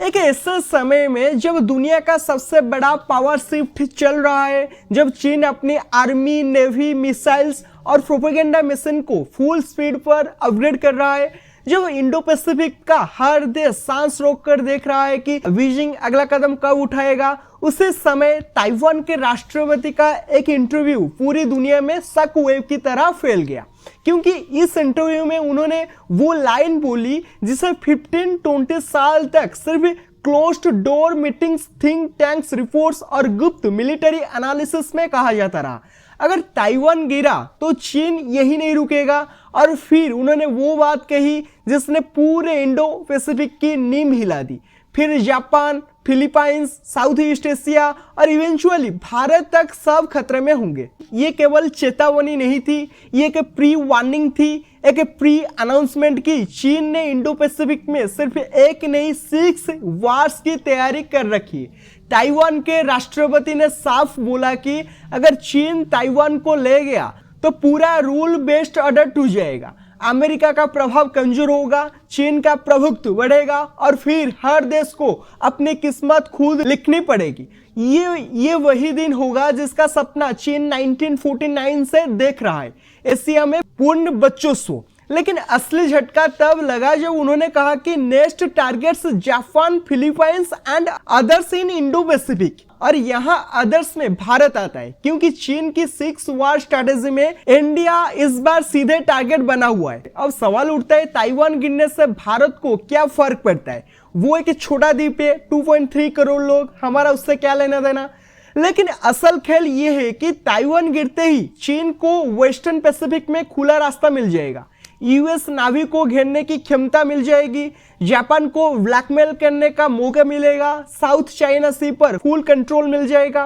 एक ऐसे समय में जब दुनिया का सबसे बड़ा पावर शिफ्ट चल रहा है, जब चीन अपनी आर्मी, नेवी, मिसाइल्स और प्रोपेगेंडा मिशन को फुल स्पीड पर अपग्रेड कर रहा है, जब इंडो पैसिफिक का हर देश सांस रोक कर देख रहा है कि बीजिंग अगला कदम कब उठाएगा, उसी समय ताइवान के राष्ट्रपति का एक इंटरव्यू पूरी दुनिया में शॉक वेव की तरह फैल गया। क्योंकि इस इंटरव्यू में उन्होंने वो लाइन बोली जिसे 15-20 साल तक सिर्फ closed door meetings, think tanks reports और गुप्त मिलिट्री एनालिसिस में कहा जाता रहा। अगर ताइवान गिरा तो चीन यही नहीं रुकेगा। और फिर उन्होंने वो बात कही जिसने पूरे इंडो पैसिफिक की नींव हिला दी। फिर Japan, Philippines, south east Asia और इवेंचुअली भारत तक सब खतरे में होंगे। ये केवल चेतावनी नहीं थी, ये एक प्री वार्निंग थी, एक प्री अनाउंसमेंट की। चीन ने इंडो पैसिफिक में सिर्फ एक नहीं 6 वार्स की तैयारी कर रखी है। ताइवान के राष्ट्रपति ने साफ बोला कि अगर चीन ताइवान को ले गया तो पूरा रूल बेस्ड ऑर्डर टूट जाएगा, अमेरिका का प्रभाव कमजोर होगा, चीन का प्रभुत्व बढ़ेगा और फिर हर देश को अपनी किस्मत खुद लिखनी पड़ेगी। ये वही दिन होगा जिसका सपना चीन 1949 से देख रहा है, एशिया में पूर्ण वर्चस्व। लेकिन असली झटका तब लगा जब उन्होंने कहा कि next targets Japan, Philippines and others in Indo Pacific. और यहाँ अदर्स में भारत आता है, क्योंकि चीन की 6 वार स्ट्रैटेजी में इंडिया इस बार सीधे टारगेट बना हुआ है। अब सवाल उठता है, ताइवान गिरने से भारत को क्या फर्क पड़ता है? वो एक छोटा द्वीप है, 2.3 करोड़ लोग, हमारा उससे क्या लेना देना। लेकिन असल खेल ये है कि ताइवान गिरते ही चीन को वेस्टर्न पैसिफिक में खुला रास्ता मिल जाएगा, यूएस नावी को घेरने की क्षमता मिल जाएगी, जापान को ब्लैकमेल करने का मौका मिलेगा, साउथ चाइना सी पर फुल कंट्रोल मिल जाएगा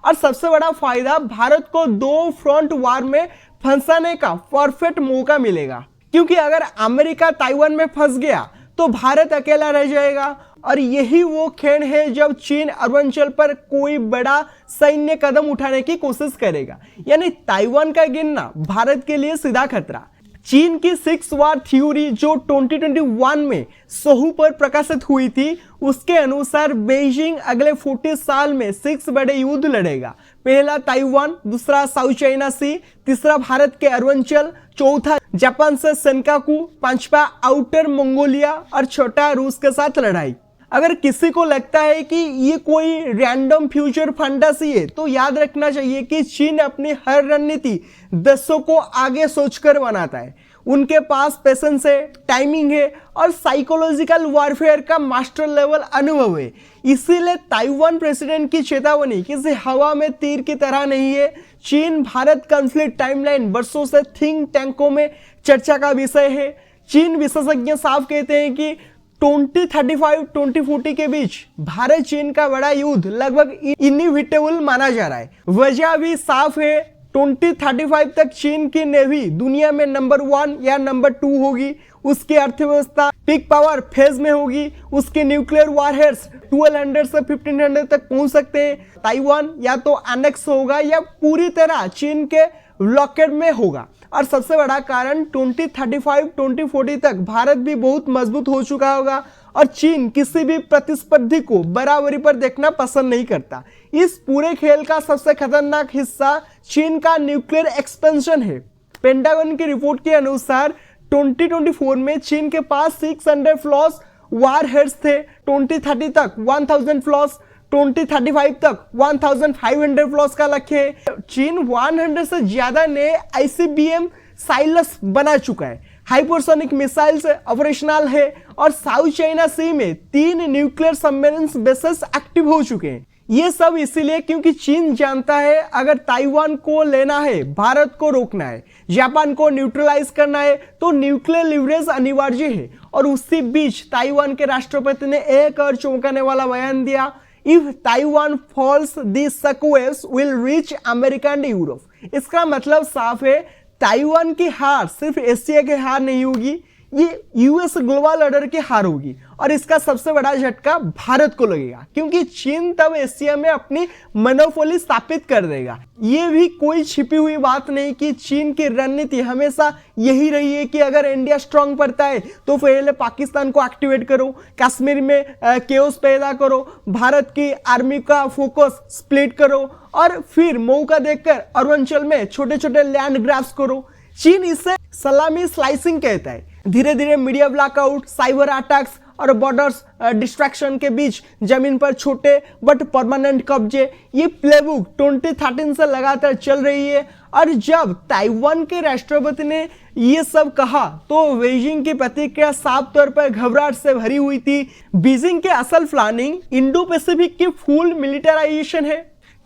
और सबसे बड़ा फायदा, भारत को 2 फ्रंट वार में फंसाने का परफेक्ट मौका मिलेगा। क्योंकि अगर अमेरिका ताइवान में फंस गया तो भारत अकेला रह जाएगा। और यही वो क्षण है जब चीन अरुणाचल पर कोई बड़ा सैन्य कदम उठाने की कोशिश करेगा। यानी ताइवान का गिरना भारत के लिए सीधा खतरा। चीन की 6 वार थ्योरी जो 2021 में सोहू पर प्रकाशित हुई थी, उसके अनुसार बीजिंग अगले 40 साल में 6 बड़े युद्ध लड़ेगा। पहला ताइवान, दूसरा साउथ चाइना सी, तीसरा भारत के अरुणाचल, चौथा जापान से सेनकाकू, पांचवा आउटर मंगोलिया और छठा रूस के साथ लड़ाई। अगर किसी को लगता है कि ये कोई रैंडम फ्यूचर फंटासी है, तो याद रखना चाहिए कि चीन अपनी हर रणनीति देशों को आगे सोचकर बनाता है। उनके पास पेशेंस है, टाइमिंग है और साइकोलॉजिकल वॉरफेयर का मास्टर लेवल अनुभव है। इसीलिए ताइवान प्रेसिडेंट की चेतावनी किसी हवा में तीर की तरह नहीं है। चीन भारत कॉन्फ्लिक्ट टाइमलाइन वर्षों से थिंक टैंकों में चर्चा का विषय है। चीन विशेषज्ञ साफ कहते हैं कि 2035-2040 के बीच भारत चीन का बड़ा युद्ध लगभग इनइविटेबल माना जा रहा है। वजह भी साफ है, 2035 तक चीन की नेवी दुनिया में नंबर 1 या नंबर 2 होगी, उसकी अर्थव्यवस्था पीक पावर फेज में होगी, उसके न्यूक्लियर वारहेड्स 1200 से 1500 तक पहुंच सकते हैं। ताइवान या तो एनेक्स होगा या पूरी तरह चीन के ब्लॉकेड में होगा। और सबसे बड़ा कारण 2035-2040 तक भारत भी बहुत मजबूत हो चुका होगा और चीन किसी भी प्रतिस्पर्धी को बराबरी पर देखना पसंद नहीं करता। इस पूरे खेल का सबसे खतरनाक हिस्सा चीन का न्यूक्लियर एक्सपेंशन है। पेंटागन की रिपोर्ट के अनुसार 2024 में चीन के पास 600 फ्लॉस वारहेड्स थे, 2030 तक 1000 फ्लॉस, 2035 तक 1500 फ्लॉस का लक्ष्य है। चीन 100 से ज्यादा नए ICBM साइलस बना चुका है, हाइपरसोनिक मिसाइल्स ऑपरेशनल है और साउथ चाइना सी में 3 न्यूक्लियर सबमरीन बेसेस एक्टिव हो चुके हैं। ये सब इसीलिए क्योंकि चीन जानता है अगर ताइवान को लेना है, भारत को रोकना है, जापान को न्यूट्रलाइज करना है तो न्यूक्लियर लिवरेज अनिवार्य है। और उसी बीच ताइवान के राष्ट्रपति ने एक और चौंकाने वाला बयान दिया, If Taiwan falls, these shockwaves will reach America and Europe। इसका मतलब साफ है, ताइवान की हार सिर्फ एशिया की हार नहीं होगी, ये यूएस ग्लोबल ऑर्डर की हार होगी और इसका सबसे बड़ा झटका भारत को लगेगा, क्योंकि चीन तब एशिया में अपनी मोनोपोली स्थापित कर देगा। ये भी कोई छिपी हुई बात नहीं कि चीन की रणनीति हमेशा यही रही है कि अगर इंडिया स्ट्रांग पड़ता है तो पहले पाकिस्तान को एक्टिवेट करो, कश्मीर में केओस पैदा करो, भारत की आर्मी का फोकस स्प्लिट करो और फिर मौका देखकर अरुणाचल में छोटे छोटे लैंड ग्रैब्स करो। चीन इसे सलामी स्लाइसिंग कहता है। धीरे धीरे मीडिया ब्लैकआउट, साइबर अटैक्स और बॉर्डर्स डिस्ट्रैक्शन के बीच जमीन पर छोटे बट परमानेंट कब्जे, ये प्लेबुक 2013 से लगातार चल रही है। और जब ताइवान के राष्ट्रपति ने ये सब कहा तो बीजिंग की प्रतिक्रिया साफ तौर पर घबराहट से भरी हुई थी। बीजिंग के असल प्लानिंग इंडो पैसिफिक की फुल मिलिटराइजेशन है।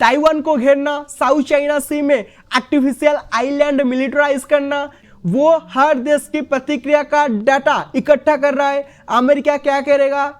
ताइवान को घेरना, साउथ चाइना सी में आर्टिफिशियल आइलैंड मिलिटराइज करना। वो हर देश की प्रतिक्रिया का डाटा इकट्ठा कर रहा है। अमेरिका क्या करेगा,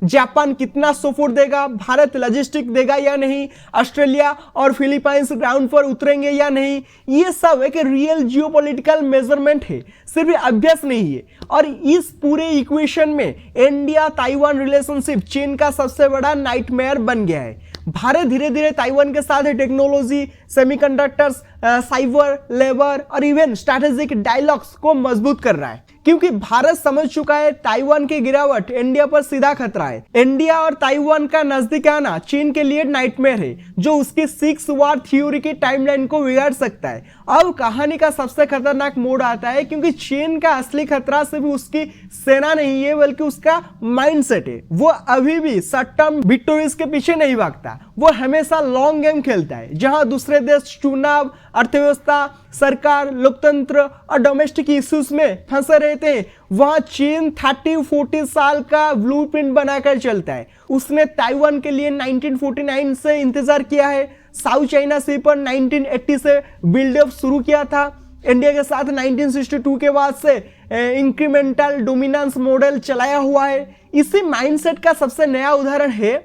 जापान कितना सपोर्ट देगा, भारत लॉजिस्टिक देगा या नहीं, ऑस्ट्रेलिया और फिलीपाइंस ग्राउंड पर उतरेंगे या नहीं, ये सब एक रियल जियोपॉलिटिकल मेजरमेंट है, सिर्फ अभ्यास नहीं है। और इस पूरे इक्वेशन में इंडिया ताइवान रिलेशनशिप चीन का सबसे बड़ा नाइटमेयर बन गया है। भारत धीरे धीरे ताइवान के साथ टेक्नोलॉजी, सेमीकंडक्टर्स, साइबर, लेबर और इवन स्ट्रैटेजिक डायलॉग्स को मजबूत कर रहा है, क्योंकि भारत समझ चुका है ताइवान की गिरावट इंडिया पर सीधा खतरा है। इंडिया और ताइवान का नजदीक आना चीन के लिए नाइटमेयर है, जो उसकी 6 वार थ्योरी की टाइमलाइन को बिगाड़ सकता है। अब कहानी का सबसे खतरनाक मोड़ आता है, क्योंकि चीन का असली खतरा सिर्फ उसकी सेना नहीं है, बल्कि उसका माइंडसेट है। वो अभी भी शॉर्ट टर्म विक्टोरीज के पीछे नहीं भागता, वो हमेशा लॉन्ग गेम खेलता है। जहां दूसरे देश चुनाव, अर्थव्यवस्था, सरकार, लोकतंत्र और डोमेस्टिक इश्यूज में फंसे रहते हैं, वहां चीन 30-40 साल का ब्लूप्रिंट बनाकर चलता है। उसने ताइवान के लिए 1949 से इंतजार किया है, साउथ चाइना सी पर 1980 से बिल्डअप शुरू किया था, इंडिया के साथ 1962 के बाद से इंक्रीमेंटल डोमिनेंस मॉडल चलाया हुआ है। इसी माइंडसेट का सबसे नया उदाहरण है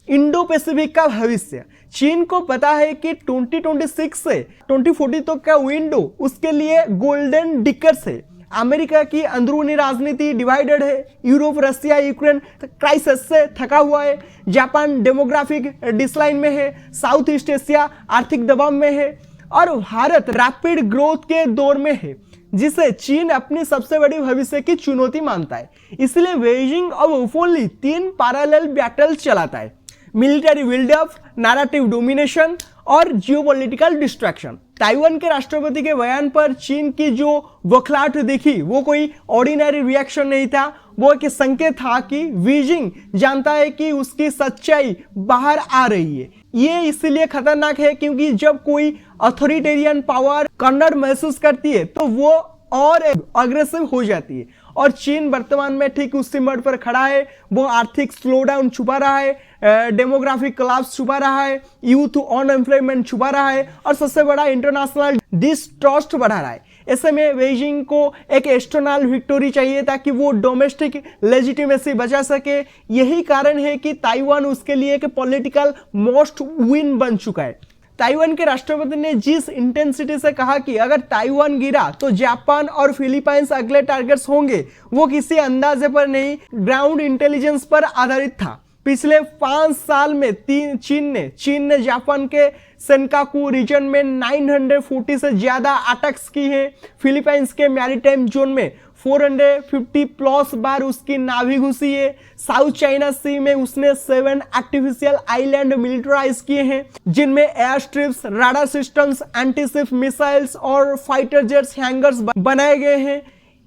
इंडो पैसिफिक का भविष्य। चीन को पता है कि 2026 से 2040 तक का विंडो उसके लिए गोल्डन डिकेड्स है। अमेरिका की अंदरूनी राजनीति डिवाइडेड है, यूरोप, रशिया, यूक्रेन क्राइसिस से थका हुआ है, जापान डेमोग्राफिक डिक्लाइन में है, साउथ ईस्ट एशिया आर्थिक दबाव में है और भारत रैपिड ग्रोथ के दौर में है, जिसे चीन अपनी सबसे बड़ी भविष्य की चुनौती मानता है। इसलिए बीजिंग अब ओपनली 3 पैरेलल बैटल चलाता है: मिलिट्री बिल्डअप, नैरेटिव डोमिनेशन और जियोपॉलिटिकल डिस्ट्रैक्शन। ताइवान के राष्ट्रपति के बयान पर चीन की जो बौखलाहट दिखी वो कोई ऑर्डिनरी रिएक्शन नहीं था, वो एक संकेत था कि बीजिंग जानता है कि उसकी सच्चाई बाहर आ रही है। ये इसलिए खतरनाक है क्योंकि जब कोई अथॉरिटेरियन पावर कॉर्नर महसूस करती है तो वो और अग्रेसिव हो जाती है, और चीन वर्तमान में ठीक उस सिमट पर खड़ा है। वो आर्थिक स्लोडाउन छुपा रहा है, डेमोग्राफिक कोलैप्स छुपा रहा है, यूथ अनएम्प्लॉयमेंट छुपा रहा है और सबसे बड़ा इंटरनेशनल डिस्ट्रस्ट बढ़ा रहा है। ऐसे में बीजिंग को एक एक्सटर्नल विक्टोरी चाहिए ताकि वो डोमेस्टिक लेजिटिमेसी बचा सके। यही कारण है कि ताइवान उसके लिए एक पॉलिटिकल मोस्ट विन बन चुका है। ताइवान के राष्ट्रपति ने जिस इंटेंसिटी से कहा कि अगर ताइवान गिरा तो जापान और फिलीपाइंस अगले टारगेट्स होंगे, वो किसी अंदाजे पर नहीं, ग्राउंड इंटेलिजेंस पर आधारित था। पिछले 5 साल में चीन ने जापान के सेनकाकू रीजन में 940 से ज्यादा अटैक्स की हैं। फिलीपाइंस के मैरीटाइम जोन में 450 प्लस बार उसकी नावी घुसी है। साउथ चाइना सी में उसने 7 आर्टिफिशियल आइलैंड मिलिटराइज किए हैं, जिनमें air strips, radar systems, antiship missiles और फाइटर जेट्स हैंगर्स बनाए गए हैं।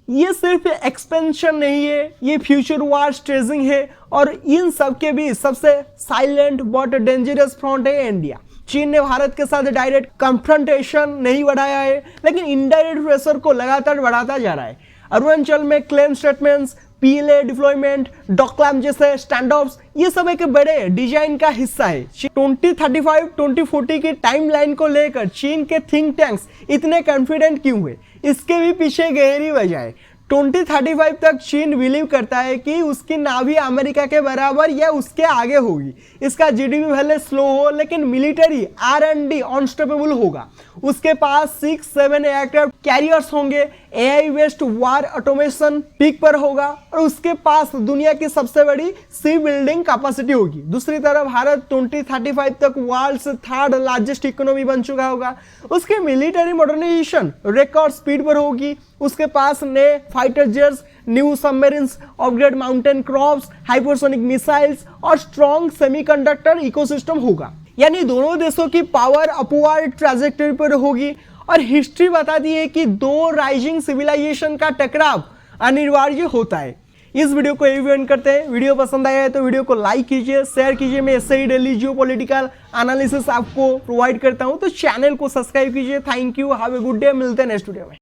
ये सिर्फ एक्सपेंशन नहीं है, ये फ्यूचर वार स्टेजिंग है, और इन सब के बीच सबसे साइलेंट बट डेंजरस फ्रंट है इंडिया। चीन ने भारत के साथ डायरेक्ट कन्फ्रंटेशन नहीं बढ़ाया है, लेकिन इनडायरेक्ट प्रेशर को लगातार बढ़ाता जा रहा है। अरुणाचल में claim statements, PLA deployment, Doklam जैसे स्टैंड ऑफ्स, ये सब एक बड़े डिजाइन का हिस्सा है। 2035-2040 की टाइमलाइन को लेकर चीन के थिंक टैंक्स इतने कॉन्फिडेंट क्यों हुए? इसके भी पीछे गहरी वजह है। 2035 तक चीन बिलीव करता है कि उसकी नावी अमेरिका के बराबर या उसके आगे होगी। इसका जीडीपी भले स्लो हो, लेकिन मिलिट्री R&D अनस्टॉपेबल होगा। उसके पास 6-7 एयरक्राफ्ट कैरियर्स होंगे, AI बेस्ड वार ऑटोमेशन पीक पर होगा और उसके पास दुनिया की सबसे बड़ी सी बिल्डिंग कैपेसिटी होगी। दूसरी तरफ भारत 2035 तक वर्ल्ड थर्ड लार्जेस्ट इकोनॉमी बन चुका होगा। उसके मिलिट्री मॉडर्नाइजेशन रिकॉर्ड स्पीड पर होगी। उसके पास नए fighter jets, new submarines, upgrade mountain crops, hypersonic missiles और स्ट्रॉन्ग सेमीकंडक्टर इकोसिस्टम होगा। यानी दोनों देशों की पावर अपवर्ड ट्रैजेक्टरी पर होगी और हिस्ट्री बताती है कि दो राइजिंग सिविलाइजेशन का टकराव अनिवार्य होता है। इस वीडियो को यही एंड करते हैं। वीडियो पसंद आया है तो वीडियो को लाइक कीजिए, शेयर कीजिए। मैं ऐसे ही डेली जियोपॉलिटिकल एनालिसिस आपको प्रोवाइड करता हूं, तो चैनल को सब्सक्राइब कीजिए। Thank you, have a good day. मिलते हैं नेक्स्ट वीडियो में।